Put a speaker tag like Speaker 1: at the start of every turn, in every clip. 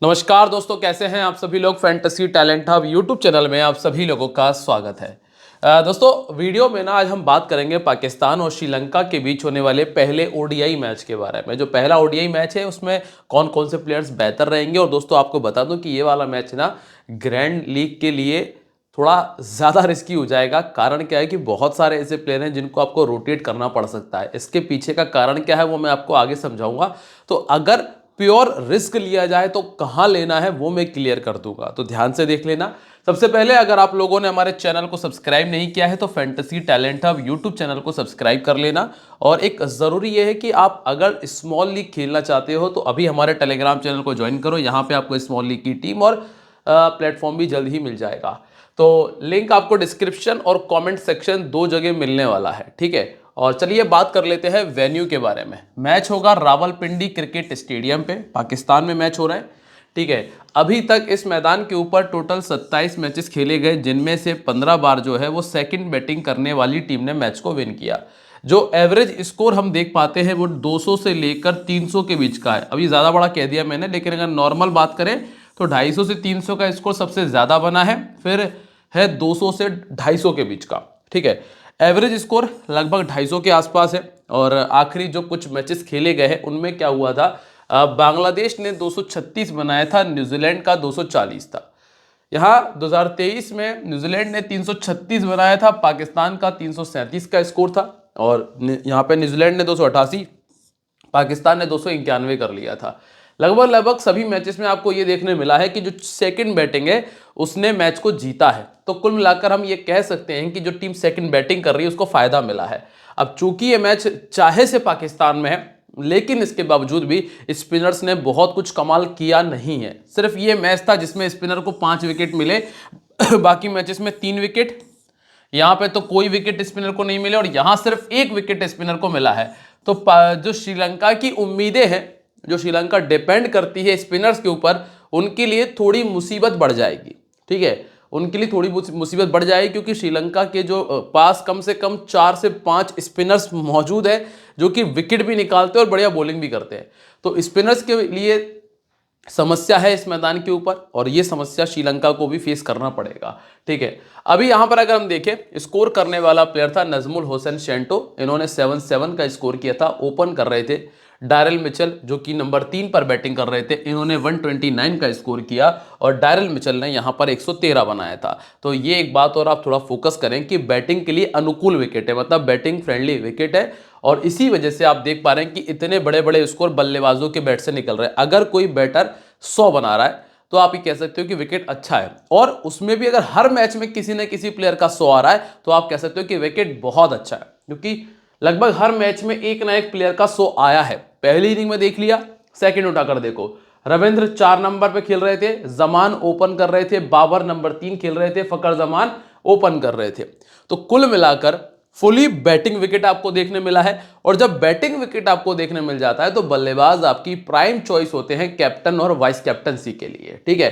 Speaker 1: नमस्कार दोस्तों, कैसे हैं आप सभी लोग। Fantasy talent hub YouTube channel में आप सभी लोगों का स्वागत है। दोस्तों वीडियो में ना आज हम बात करेंगे पाकिस्तान और श्रीलंका के बीच होने वाले पहले ओडीआई मैच के बारे में। जो पहला ओडीआई मैच है उसमें कौन कौन से प्लेयर्स बेहतर रहेंगे। और दोस्तों आपको बता दूं कि ये वाला मैच ना ग्रैंड लीग के लिए थोड़ा ज़्यादा रिस्की हो जाएगा। कारण क्या है कि बहुत सारे ऐसे प्लेयर हैं जिनको आपको रोटेट करना पड़ सकता है। इसके पीछे का कारण क्या है वो मैं आपको आगे समझाऊंगा। तो अगर प्योर रिस्क लिया जाए तो कहां लेना है वो मैं क्लियर कर दूंगा, तो ध्यान से देख लेना। सबसे पहले अगर आप लोगों ने हमारे चैनल को सब्सक्राइब नहीं किया है तो fantasy talent hub YouTube channel को सब्सक्राइब कर लेना। और एक ज़रूरी ये है कि आप अगर स्मॉल लीग खेलना चाहते हो तो अभी हमारे टेलीग्राम चैनल को ज्वाइन करो। यहाँ पे आपको स्मॉल लीग की टीम और प्लेटफॉर्म भी जल्द ही मिल जाएगा। तो लिंक आपको डिस्क्रिप्शन और कमेंट सेक्शन दो जगह मिलने वाला है, ठीक है। और चलिए बात कर लेते हैं वेन्यू के बारे में। मैच होगा रावलपिंडी क्रिकेट स्टेडियम पे, पाकिस्तान में मैच हो रहा है, ठीक है। अभी तक इस मैदान के ऊपर टोटल 27 मैचेस खेले गए, जिनमें से 15 बार जो है वो सेकंड बैटिंग करने वाली टीम ने मैच को विन किया। जो एवरेज स्कोर हम देख पाते हैं वो 200 से लेकर 300 के बीच का है। अभी ज़्यादा बड़ा कह दिया मैंने, लेकिन अगर नॉर्मल बात करें तो 250 से 300 का स्कोर सबसे ज़्यादा बना है, फिर है 200 से 250 के बीच का, ठीक है। एवरेज स्कोर लगभग 250 के आसपास है। और आखिरी जो कुछ मैचेस खेले गए हैं उनमें क्या हुआ था, बांग्लादेश ने 236 बनाया था, न्यूजीलैंड का 240 था। यहाँ 2023 में न्यूजीलैंड ने 336 बनाया था, पाकिस्तान का 337 का स्कोर था। और यहाँ पे न्यूजीलैंड ने 288, पाकिस्तान ने 291 कर लिया था। लगभग लगभग सभी मैचेस में आपको ये देखने मिला है कि जो सेकंड बैटिंग है उसने मैच को जीता है। तो कुल मिलाकर हम ये कह सकते हैं कि जो टीम सेकंड बैटिंग कर रही है उसको फायदा मिला है। अब चूंकि ये मैच चाहे से पाकिस्तान में है, लेकिन इसके बावजूद भी स्पिनर्स ने बहुत कुछ कमाल किया नहीं है। सिर्फ ये मैच था जिसमें स्पिनर को 5 विकेट मिले बाकी मैचेस में 3 विकेट। यहाँ पे तो कोई विकेट स्पिनर को नहीं मिले और यहाँ सिर्फ 1 विकेट स्पिनर को मिला है। तो जो श्रीलंका की उम्मीदें हैं, जो श्रीलंका डिपेंड करती है स्पिनर्स के ऊपर, उनके लिए थोड़ी मुसीबत बढ़ जाएगी, ठीक है। उनके लिए थोड़ी मुसीबत बढ़ जाएगी क्योंकि श्रीलंका के जो पास कम से कम 4 से 5 स्पिनर्स मौजूद है जो कि विकेट भी निकालते हैं और बढ़िया बॉलिंग भी करते हैं। तो स्पिनर्स के लिए समस्या है इस मैदान के ऊपर, और ये समस्या श्रीलंका को भी फेस करना पड़ेगा, ठीक है। अभी यहां पर अगर हम देखें, स्कोर करने वाला प्लेयर था नजमुल हुसैन शेंटो। इन्होंने 7-7 का स्कोर किया था। ओपन कर रहे थे डायरल मिचेल जो कि नंबर 3 पर बैटिंग कर रहे थे, इन्होंने 129 का स्कोर किया और डायरल मिचेल ने यहां पर 113 बनाया था। तो ये एक बात और आप थोड़ा फोकस करें कि बैटिंग के लिए अनुकूल विकेट है, मतलब बैटिंग फ्रेंडली विकेट है। और इसी वजह से आप देख पा रहे हैं कि इतने बड़े बड़े स्कोर बल्लेबाजों के बैट से निकल रहे हैं। अगर कोई बैटर 100 बना रहा है तो आप ये कह सकते हो कि विकेट अच्छा है, और उसमें भी अगर हर मैच में किसी न किसी प्लेयर का 100 आ रहा है तो आप कह सकते हो कि विकेट बहुत अच्छा है, क्योंकि लगभग हर मैच में एक ना एक प्लेयर का 100 आया है। पहली इनिंग में देख लिया, सेकंड उठाकर देखो, रविंद्र 4 नंबर पे खेल रहे थे, जमान ओपन कर रहे थे, बाबर नंबर 3 खेल रहे थे, फकर जमान ओपन कर रहे थे। तो कुल मिलाकर फुली बैटिंग विकेट आपको देखने मिला है। और जब बैटिंग विकेट आपको देखने मिल जाता है तो बल्लेबाज आपकी प्राइम चॉइस होते हैं कैप्टन और वाइस कैप्टनसी के लिए, ठीक है।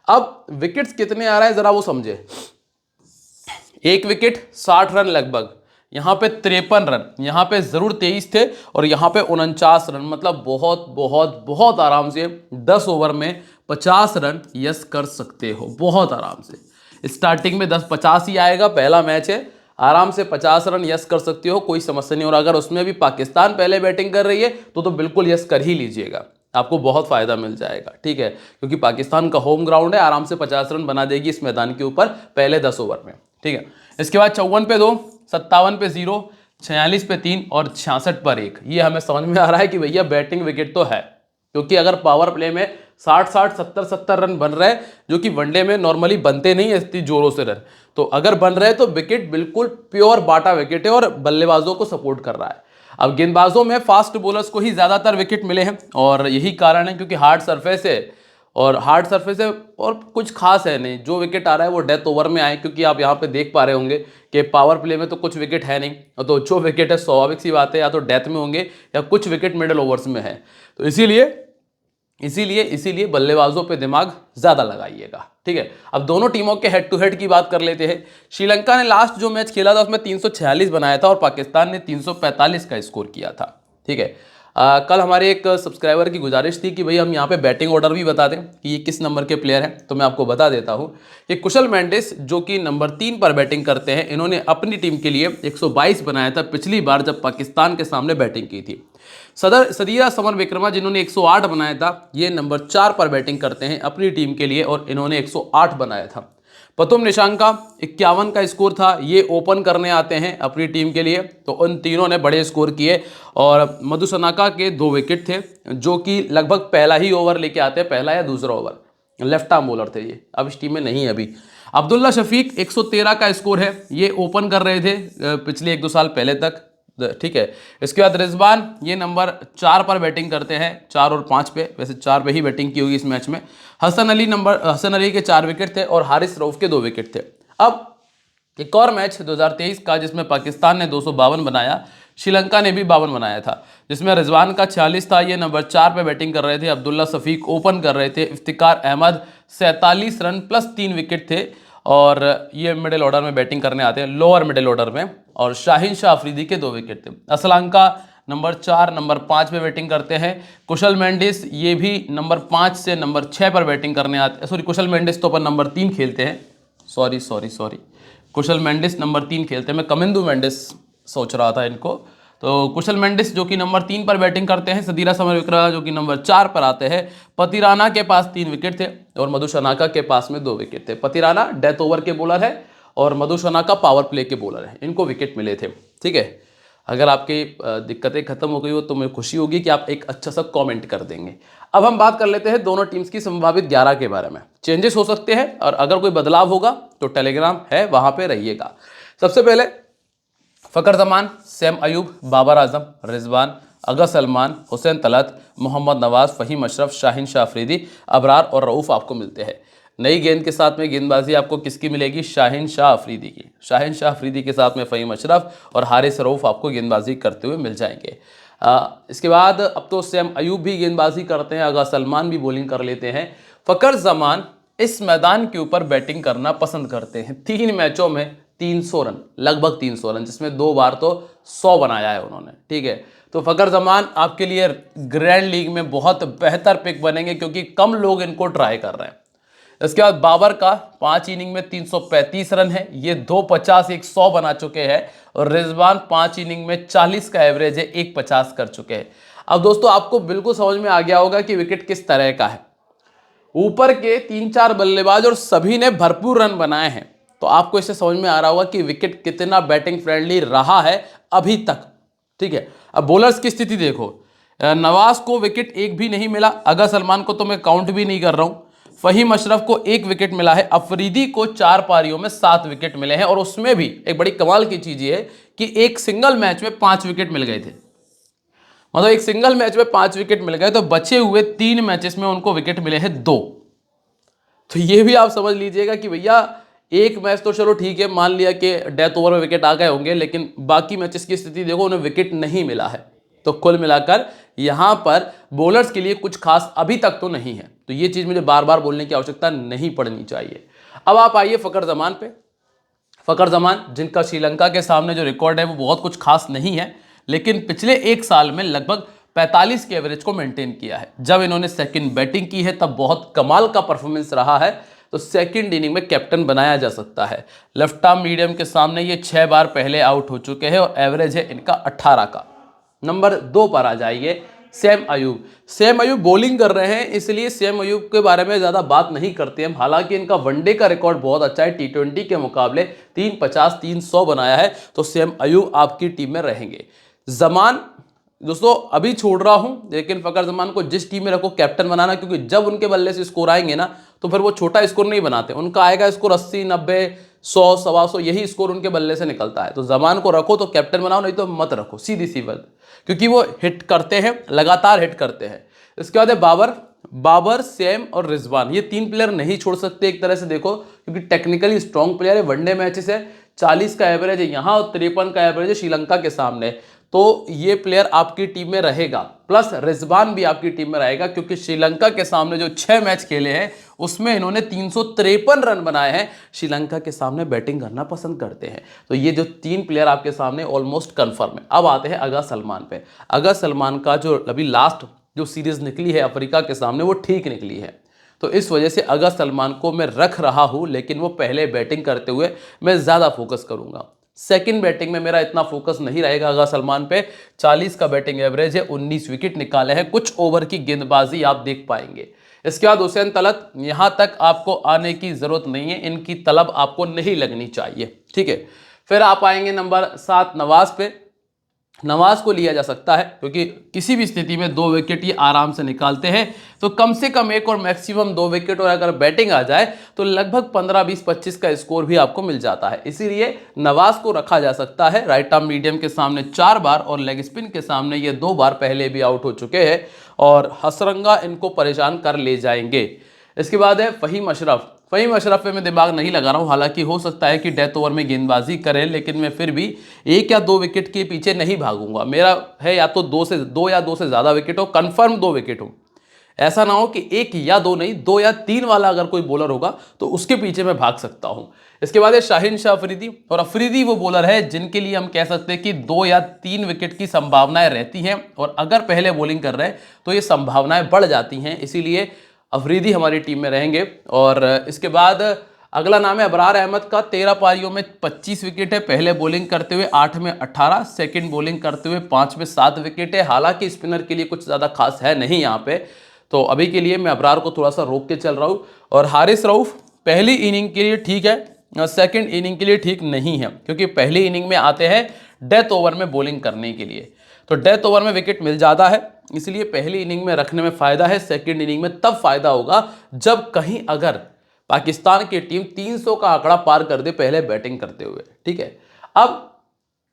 Speaker 1: अब विकेट्स कितने आ रहे हैं जरा वो समझे। एक विकेट 60 रन लगभग, यहां पे 53 रन, यहां पे जरूर 23 थे और यहां पे 49 रन, मतलब बहुत बहुत बहुत आराम से 10 ओवर में 50 रन यस कर सकते हो, बहुत आराम से। स्टार्टिंग में 10-50 ही आएगा, पहला मैच है, आराम से 50 रन यस कर सकते हो, कोई समस्या नहीं। और अगर उसमें भी पाकिस्तान पहले बैटिंग कर रही है तो बिल्कुल यस कर ही लीजिएगा, आपको बहुत फायदा मिल जाएगा, ठीक है। क्योंकि पाकिस्तान का होम ग्राउंड है, आराम से 50 रन बना देगी इस मैदान के ऊपर पहले 10 ओवर में, ठीक है। इसके बाद 54 पे 2, 57 पे 0, 46 पे 3 और 66 पर 1। ये हमें समझ में आ रहा है कि भैया बैटिंग विकेट तो है, क्योंकि अगर पावर प्ले में 60-60, 70-70 रन बन रहे हैं, जो कि वनडे में नॉर्मली बनते नहीं है इतनी जोरों से रन, तो अगर बन रहे हैं तो विकेट बिल्कुल प्योर बाटा विकेट है और बल्लेबाजों को सपोर्ट कर रहा है। अब गेंदबाजों में फास्ट बॉलर्स को ही ज्यादातर विकेट मिले हैं, और यही कारण है क्योंकि हार्ड सरफेस है, और हार्ड सरफेस है और कुछ खास है नहीं। जो विकेट आ रहा है वो डेथ ओवर में आए, क्योंकि आप यहाँ पे देख पा रहे होंगे कि पावर प्ले में तो कुछ विकेट है नहीं, तो जो विकेट है स्वाभाविक सी बात है या तो डेथ में होंगे या कुछ विकेट मिडल ओवर्स में है। तो इसीलिए बल्लेबाजों पे दिमाग ज्यादा लगाइएगा, ठीक है। अब दोनों टीमों के हेड टू हेड की बात कर लेते हैं। श्रीलंका ने लास्ट जो मैच खेला था उसमें 346 बनाया था और पाकिस्तान ने 345 का स्कोर किया था, ठीक है। कल हमारे एक सब्सक्राइबर की गुजारिश थी कि भाई हम यहाँ पे बैटिंग ऑर्डर भी बता दें कि ये किस नंबर के प्लेयर हैं, तो मैं आपको बता देता हूँ कि कुशल मेंडिस जो कि नंबर 3 पर बैटिंग करते हैं, इन्होंने अपनी टीम के लिए 122 बनाया था पिछली बार जब पाकिस्तान के सामने बैटिंग की थी। सदीरा समर विक्रमा जिन्होंने 108 बनाया था, ये नंबर 4 पर बैटिंग करते हैं अपनी टीम के लिए और इन्होंने 108 बनाया था। पतुम निशांका 51 का स्कोर था, ये ओपन करने आते हैं अपनी टीम के लिए, तो उन तीनों ने बड़े स्कोर किए। और मधुसनाका के 2 विकेट थे जो कि लगभग पहला ही ओवर लेके आते हैं, पहला या दूसरा ओवर, लेफ्ट आर्म बॉलर थे ये, अब इस टीम में नहीं है अभी। अब्दुल्ला शफीक 113 का स्कोर है, ये ओपन कर रहे थे पिछले 1-2 साल पहले तक, ठीक है। इसके बाद रिजवान ये नंबर 4 पर बैटिंग करते हैं, 4 और 5 पे, वैसे 4 पे ही बैटिंग की होगी इस मैच में। हसन अली के 4 विकेट थे और हारिस रऊफ के 2 विकेट थे। अब एक और मैच 2023 का जिसमें पाकिस्तान ने 252 बनाया, श्रीलंका ने भी 52 बनाया था, जिसमें रिजवान का 46 था, ये नंबर 4 पे बैटिंग कर रहे थे। अब्दुल्ला शफीक ओपन कर रहे थे, Iftikhar Ahmed 47 run plus 3 wicket थे और ये मिडिल ऑर्डर में बैटिंग करने आते हैं, लोअर मिडिल ऑर्डर में, और शाहीन शाह अफरीदी के 2 विकेट थे। असलंका नंबर 4 नंबर 5 पे बैटिंग करते हैं। कुशल मेंडिस ये भी नंबर 5 से नंबर 6 पर बैटिंग करने आते हैं, सॉरी कुशल मेंडिस तो पर नंबर 3 खेलते हैं, सॉरी कुशल मेंडिस नंबर 3 खेलते हैं, मैं कमिंदू मेंडिस सोच रहा था इनको। तो कुशल मेंडिस जो कि नंबर 3 पर बैटिंग करते हैं, सदीरा समर विक्रमा जो कि नंबर 4 पर आते हैं। पतिराना के पास 3 विकेट थे और मधुशनाका के पास में 2 विकेट थे। पतिराना डेथ ओवर के बॉलर है और मधुशनाका पावर प्ले के बॉलर है, इनको विकेट मिले थे, ठीक है। अगर आपकी दिक्कतें खत्म हो गई हो तो मुझे खुशी होगी कि आप एक अच्छा सा कमेंट कर देंगे। अब हम बात कर लेते हैं दोनों टीम्स की संभावित 11 के बारे में। चेंजेस हो सकते हैं और अगर कोई बदलाव होगा तो टेलीग्राम है, वहां पे रहिएगा। सबसे पहले फ़खर जमान, सैम अयूब, बाबर आजम, रिजवान, अगर सलमान, हुसैन तलत, मोहम्मद नवाज, फ़हीम अशरफ, शाहीन शाह अफरीदी, अबरार और रऊफ़ आपको मिलते हैं। नई गेंद के साथ में गेंदबाजी आपको किसकी मिलेगी? शाहीन शाह अफरीदी की। शाहीन शाह अफरीदी के साथ में फ़हीम अशरफ और हारिस रऊफ़ आपको गेंदबाजी करते हुए मिल जाएंगे। इसके बाद अब तो सैम अयूब भी गेंदबाजी करते हैं, अगर सलमान भी बॉलिंग कर लेते हैं। फ़खर जमान इस मैदान के ऊपर बैटिंग करना पसंद करते हैं। 3 मैचों में 300 रन, लगभग 300 रन, जिसमें 2 बार तो 100 बनाया है उन्होंने, ठीक है। तो फ़खर जमान आपके लिए ग्रैंड लीग में बहुत बेहतर पिक बनेंगे क्योंकि कम लोग इनको ट्राई कर रहे हैं। इसके बाद बाबर का 5 इनिंग में 335 रन है, ये 250 एक 100 बना चुके हैं और रिजवान 5 इनिंग में 40 का एवरेज है, 150 कर चुके हैं। अब दोस्तों आपको बिल्कुल समझ में आ गया होगा कि विकेट किस तरह का है। ऊपर के 3-4 बल्लेबाज और सभी ने भरपूर रन बनाए हैं, तो आपको इससे समझ में आ रहा होगा कि विकेट कितना बैटिंग फ्रेंडली रहा है अभी तक, ठीक है। अब बॉलर्स की स्थिति देखो, नवाज को विकेट एक भी नहीं मिला, अगर सलमान को तो मैं काउंट भी नहीं कर रहा हूं। फ़हीम अशरफ को 1 विकेट मिला है, अफरीदी को 4 पारियों में 7 विकेट मिले हैं और उसमें भी एक बड़ी कमाल की चीज ये है कि एक सिंगल मैच में 5 विकेट मिल गए थे। मतलब एक सिंगल मैच में 5 विकेट मिल गए, तो बचे हुए 3 मैचेस में उनको विकेट मिले हैं 2। तो ये भी आप समझ लीजिएगा कि भैया एक मैच तो चलो ठीक है, मान लिया कि डेथ ओवर में विकेट आ गए होंगे, लेकिन बाकी मैचेस की स्थिति देखो, उन्हें विकेट नहीं मिला है। तो कुल मिलाकर यहां पर बॉलर्स के लिए कुछ खास अभी तक तो नहीं है, तो ये चीज मुझे बार बार बोलने की आवश्यकता नहीं पड़नी चाहिए। अब आप आइए फ़खर जमान पे। फ़खर जमान जिनका श्रीलंका के सामने जो रिकॉर्ड है वो बहुत कुछ खास नहीं है, लेकिन पिछले 1 साल में लगभग 45 के एवरेज को मेंटेन किया है। जब इन्होंने सेकंड बैटिंग की है तब बहुत कमाल का परफॉर्मेंस रहा है, तो सेकंड इनिंग में कैप्टन बनाया जा सकता है। लेफ्ट आर्म मीडियम के सामने ये 6 बार पहले आउट हो चुके हैं और एवरेज है इनका 18 का। नंबर 2 पर आ जाइए, Sam Ayub. Sam Ayub bowling कर रहे हैं, इसलिए सैम अयूब के बारे में ज़्यादा बात नहीं करते हैं। हालांकि इनका वनडे का रिकॉर्ड बहुत अच्छा है, T20 के मुकाबले 350 300 बनाया है, तो सैम अयूब आपकी टीम में रहेंगे। जमान दोस्तों अभी छोड़ रहा हूं, लेकिन फ़खर जमान को जिस टीम में रखो कैप्टन बनाना, क्योंकि जब उनके बल्ले से स्कोर आएंगे ना तो फिर वो छोटा स्कोर नहीं बनाते, उनका आएगा स्कोर 80 90 100 125, यही स्कोर उनके बल्ले से निकलता है। तो जमान को रखो तो कैप्टन बनाओ, नहीं तो मत रखो, सीधी सी बात, क्योंकि वो हिट करते हैं, लगातार हिट करते हैं। इसके बाद है बाबर, सैम और रिजवान, ये 3 प्लेयर नहीं छोड़ सकते एक तरह से देखो, क्योंकि टेक्निकली स्ट्रॉन्ग प्लेयर है। वनडे मैचेस है, 40 का एवरेज है यहाँ और 53 का एवरेज है श्रीलंका के सामने, तो ये प्लेयर आपकी टीम में रहेगा, प्लस रिजवान भी आपकी टीम में रहेगा, क्योंकि श्रीलंका के सामने जो 6 मैच खेले हैं उसमें इन्होंने 353 रन बनाए हैं। श्रीलंका के सामने बैटिंग करना पसंद करते हैं। तो ये जो 3 प्लेयर आपके सामने ऑलमोस्ट कंफर्म है। अब आते हैं अगा सलमान पे। अगा सलमान का जो अभी लास्ट जो सीरीज निकली है अफ्रीका के सामने वो ठीक निकली है, तो इस वजह से अगा सलमान को मैं रख रहा हूं, लेकिन वो पहले बैटिंग करते हुए मैं ज़्यादा फोकस करूंगा। सेकंड बैटिंग में मेरा इतना फोकस नहीं रहेगा अगा सलमान पे। 40 का बैटिंग एवरेज है, 19 विकेट निकाले हैं, कुछ ओवर की गेंदबाजी आप देख पाएंगे। इसके बाद हुसैन तलत, यहां तक आपको आने की जरूरत नहीं है, इनकी तलब आपको नहीं लगनी चाहिए, ठीक है। फिर आप आएंगे नंबर 7 नवाज पे। नवाज को लिया जा सकता है क्योंकि किसी भी स्थिति में 2 विकेट ये आराम से निकालते हैं, तो कम से कम 1 और मैक्सिमम 2 विकेट, और अगर बैटिंग आ जाए तो लगभग 15, 20, 25 का स्कोर भी आपको मिल जाता है। इसीलिए नवाज को रखा जा सकता है। राइट आर्म मीडियम के सामने 4 बार और लेग स्पिन के सामने ये 2 बार पहले भी आउट हो चुके हैं और हसरंगा इनको परेशान कर ले जाएंगे। इसके बाद है फ़हीम अशरफ। फ़हीम अशरफ पे मैं दिमाग नहीं लगा रहा हूँ, हालांकि हो सकता है कि डेथ ओवर में गेंदबाजी करें, लेकिन मैं फिर भी 1 या 2 विकेट के पीछे नहीं भागूंगा। मेरा है या तो 2 या 2 से ज़्यादा विकेट हो, कंफर्म 2 विकेट हो। ऐसा ना हो कि 1 या 2 नहीं, 2 या 3 वाला अगर कोई बॉलर होगा तो उसके पीछे मैं भाग सकता हूँ। इसके बाद है शाहीन शाह अफरीदी, और अफरीदी वो बॉलर है जिनके लिए हम कह सकते हैं कि 2 या 3 विकेट की संभावनाएं रहती हैं, और अगर पहले बॉलिंग कर रहे हैं तो ये संभावनाएं बढ़ जाती हैं, इसीलिए अफरीदी हमारी टीम में रहेंगे। और इसके बाद अगला नाम है अबरार अहमद का। 13 पारियों में 25 विकेट है, पहले बॉलिंग करते हुए 8 में 18, सेकंड बॉलिंग करते हुए 5 में 7 विकेट है। हालांकि स्पिनर के लिए कुछ ज़्यादा खास है नहीं यहाँ पे, तो अभी के लिए मैं अबरार को थोड़ा सा रोक के चल रहा हूँ। और हारिस रऊफ पहली इनिंग के लिए ठीक है, सेकंड इनिंग के लिए ठीक नहीं है, क्योंकि पहली इनिंग में आते हैं डेथ ओवर में बॉलिंग करने के लिए, तो डेथ ओवर में विकेट मिल जाता है, इसलिए पहली इनिंग में रखने में फ़ायदा है। सेकंड इनिंग में तब फायदा होगा जब कहीं अगर पाकिस्तान की टीम 300 का आंकड़ा पार कर दे पहले बैटिंग करते हुए, ठीक है। अब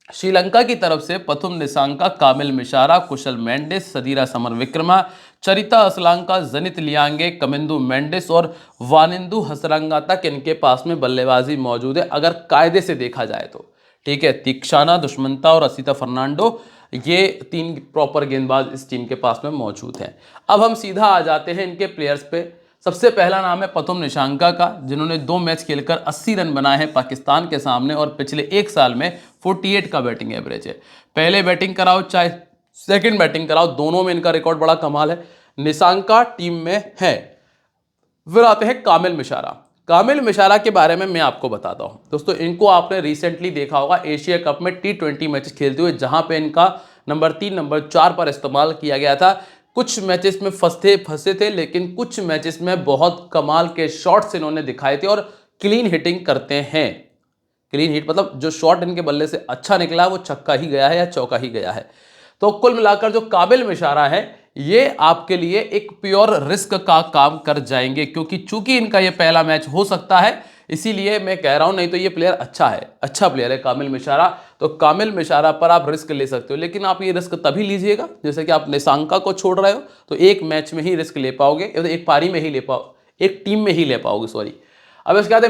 Speaker 1: श्रीलंका की तरफ से पथुम निसांका, कामिल मिशारा, कुशल मेंडिस, सदीरा समर विक्रमा, चरिता असलांका, जनित लियांगे, कमिंदु मेंडिस और वानिंदु हसरंगा तक इनके पास में बल्लेबाजी मौजूद है, अगर कायदे से देखा जाए तो, ठीक है। तीक्षाना, दुष्मंता और असीता फर्नांडो, ये 3 प्रॉपर गेंदबाज इस टीम के पास में मौजूद हैं। अब हम सीधा आ जाते हैं इनके प्लेयर्स पे। सबसे पहला नाम है पथुम निशांका का, जिन्होंने 2 मैच खेलकर 80 रन बनाए हैं पाकिस्तान के सामने, और पिछले 1 साल में 48 का बैटिंग एवरेज है। पहले बैटिंग कराओ चाहे सेकंड बैटिंग कराओ, दोनों में इनका रिकॉर्ड बड़ा कमाल है। निशांका टीम में है। फिर आते हैं कामिल मिशारा। कामिल मिशारा के बारे में मैं आपको बताता हूं दोस्तों, इनको आपने रिसेंटली देखा होगा एशिया कप में T20 मैचेस खेलते हुए, जहां पे इनका नंबर 3, नंबर 4 पर इस्तेमाल किया गया था। कुछ मैचेस में फंसे थे, लेकिन कुछ मैचेस में बहुत कमाल के शॉट्स इन्होंने दिखाए थे, और क्लीन हिटिंग करते हैं। क्लीन हिट मतलब जो शॉट इनके बल्ले से अच्छा निकला वो छक्का ही गया है या चौका ही गया है। तो कुल मिलाकर जो काबिल मिशारा है ये आपके लिए एक प्योर रिस्क का काम कर जाएंगे, क्योंकि चूंकि इनका ये पहला मैच हो सकता है, इसीलिए मैं कह रहा हूं। नहीं तो ये प्लेयर अच्छा है, अच्छा प्लेयर है कामिल मिशारा। तो कामिल मिशारा पर आप रिस्क ले सकते हो, लेकिन आप ये रिस्क तभी लीजिएगा जैसे कि आप निशांका को छोड़ रहे हो तो एक मैच में ही रिस्क ले पाओगे, एक पारी में ही ले पाओ, एक टीम में ही ले पाओगे, सॉरी। अब इसके बाद है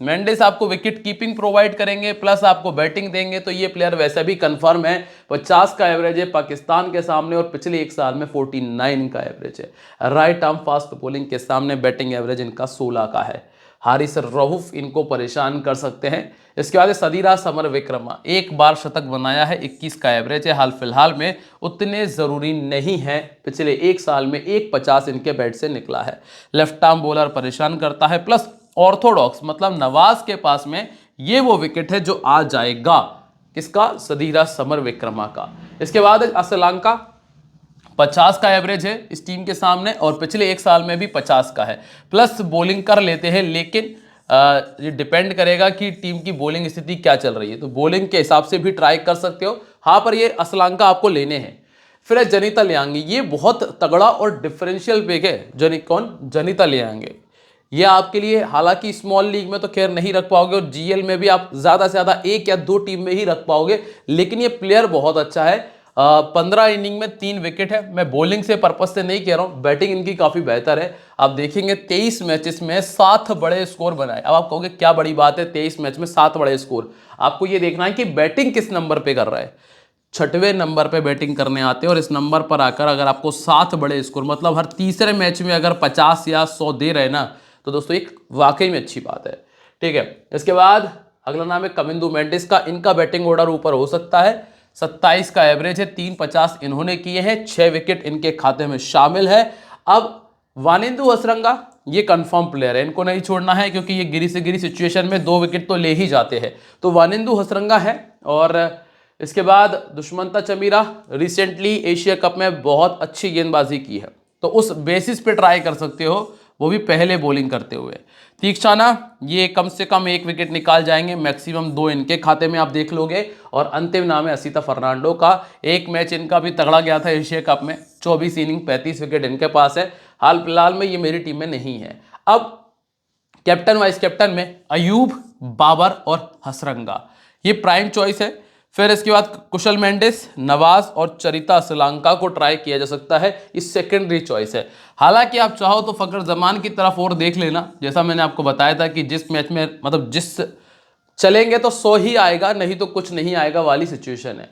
Speaker 1: मेंडिस आपको विकेट कीपिंग प्रोवाइड करेंगे, प्लस आपको बैटिंग देंगे, तो ये प्लेयर वैसे भी कंफर्म है। 50 का एवरेज है पाकिस्तान के सामने, और पिछले 1 साल में 49 का एवरेज है। राइट आर्म फास्ट बॉलिंग के सामने बैटिंग एवरेज इनका 16 का है। हारिस रऊफ इनको परेशान कर सकते हैं। इसके बाद सदीरा समर विक्रमा, 1 बार शतक बनाया है, 21 का एवरेज है। हाल फिलहाल में उतने ज़रूरी नहीं है, पिछले 1 साल में 1.50 इनके बैट से निकला है। लेफ्ट आर्म बॉलर परेशान करता है, प्लस ऑर्थोडॉक्स मतलब नवाज के पास में ये वो विकेट है जो आ जाएगा, किसका, सदीरा समर विक्रमा का। इसके बाद असलांका, 50 का एवरेज है इस टीम के सामने, और पिछले 1 साल में भी 50 का है, प्लस बॉलिंग कर लेते हैं, लेकिन ये डिपेंड करेगा कि टीम की बॉलिंग स्थिति क्या चल रही है, तो बॉलिंग के हिसाब से भी ट्राई कर सकते हो। हाँ, पर ये असलांका आपको लेने हैं। फिर है जनिता लियांगे, ये बहुत तगड़ा और डिफरेंशियल पिक है। जनिता लियांगे, ये आपके लिए, हालांकि स्मॉल लीग में तो खैर नहीं रख पाओगे, और जीएल में भी आप ज़्यादा से ज़्यादा 1 या 2 टीम में ही रख पाओगे, लेकिन ये प्लेयर बहुत अच्छा है। 15 इनिंग में 3 विकेट है। मैं बॉलिंग से पर्पज से नहीं कह रहा हूँ, बैटिंग इनकी काफ़ी बेहतर है। आप देखेंगे 23 मैचेस में 7 बड़े स्कोर बनाए। अब आप कहोगे क्या बड़ी बात है 23 मैच में 7 बड़े स्कोर, आपको ये देखना है कि बैटिंग किस नंबर पे कर रहा है। 6वें नंबर पे बैटिंग करने आते हैं और इस नंबर पर आकर अगर आपको 7 बड़े स्कोर मतलब हर तीसरे मैच में अगर 50 या 100 दे रहे ना, तो दोस्तों एक वाकई में अच्छी बात है। ठीक है, इसके बाद अगला नाम है कमिंदु मेंडिस का। इनका बैटिंग ऑर्डर ऊपर हो सकता है, 27 का एवरेज है, 350 इन्होंने किए हैं, 6 विकेट इनके खाते में शामिल है। अब वानिंदु हसरंगा ये कंफर्म प्लेयर है, इनको नहीं छोड़ना है क्योंकि ये गिरी से गिरी सिचुएशन में 2 विकेट तो ले ही जाते हैं। तो वानिंदु हसरंगा है। और इसके बाद Dushmantha Chameera recently Asia cup में बहुत अच्छी गेंदबाजी की है, तो उस बेसिस पे ट्राई कर सकते हो, वो भी पहले बॉलिंग करते हुए। तीक्षाना ये कम से कम 1 विकेट निकाल जाएंगे, मैक्सिमम 2 इनके खाते में आप देख लोगे। और अंतिम नाम है असिता फर्नांडो का। एक मैच इनका भी तगड़ा गया था एशिया कप में, 24 इनिंग 35 विकेट इनके पास है। हाल फिलहाल में ये मेरी टीम में नहीं है। अब कैप्टन वाइस कैप्टन में अयूब, बाबर और हसरंगा ये प्राइम चॉइस है। फिर इसके बाद कुशल मेंडिस, नवाज और चरिता श्रीलंका को ट्राई किया जा सकता है, इस सेकेंडरी चॉइस है। हालांकि आप चाहो तो फकर जमान की तरफ और देख लेना, जैसा मैंने आपको बताया था कि जिस मैच में मतलब जिस चलेंगे तो 100 ही आएगा, नहीं तो कुछ नहीं आएगा वाली सिचुएशन है।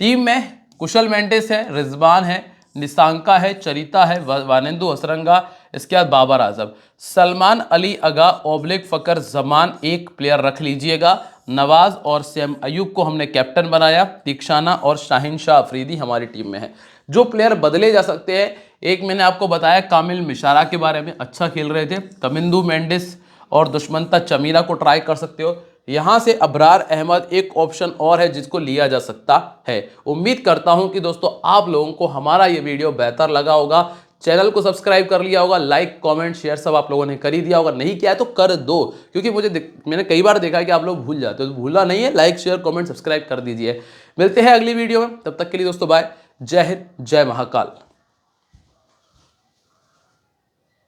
Speaker 1: टीम में कुशल मेंडिस है, रिजवान है, निशांका है, चरिता है, वानिंदु हसरंगा, इसके बाद बाबर आजम, सलमान अली अगा ओब्लिक फकर जमान एक प्लेयर रख लीजिएगा। नवाज और सैम अयूब को हमने कैप्टन बनाया। तीक्षाना और शाहिन शाह अफरीदी हमारी टीम में है। जो प्लेयर बदले जा सकते हैं, एक मैंने आपको बताया कामिल मिशारा के बारे में, अच्छा खेल रहे थे। कमिंदु मेंडिस और दुष्मंता चमीरा को ट्राई कर सकते हो। यहां से अबरार अहमद एक ऑप्शन और है जिसको लिया जा सकता है। उम्मीद करता हूं कि दोस्तों आप लोगों को हमारा ये वीडियो बेहतर लगा होगा। चैनल को सब्सक्राइब कर लिया होगा, लाइक कमेंट शेयर सब आप लोगों ने कर ही दिया होगा। नहीं किया है तो कर दो, क्योंकि मैंने कई बार देखा है कि आप लोग भूल जाते हो, तो भूलना नहीं है, लाइक शेयर कमेंट सब्सक्राइब कर दीजिए। मिलते हैं अगली वीडियो में, तब तक के लिए दोस्तों बाय। जय हिंद, जय महाकाल।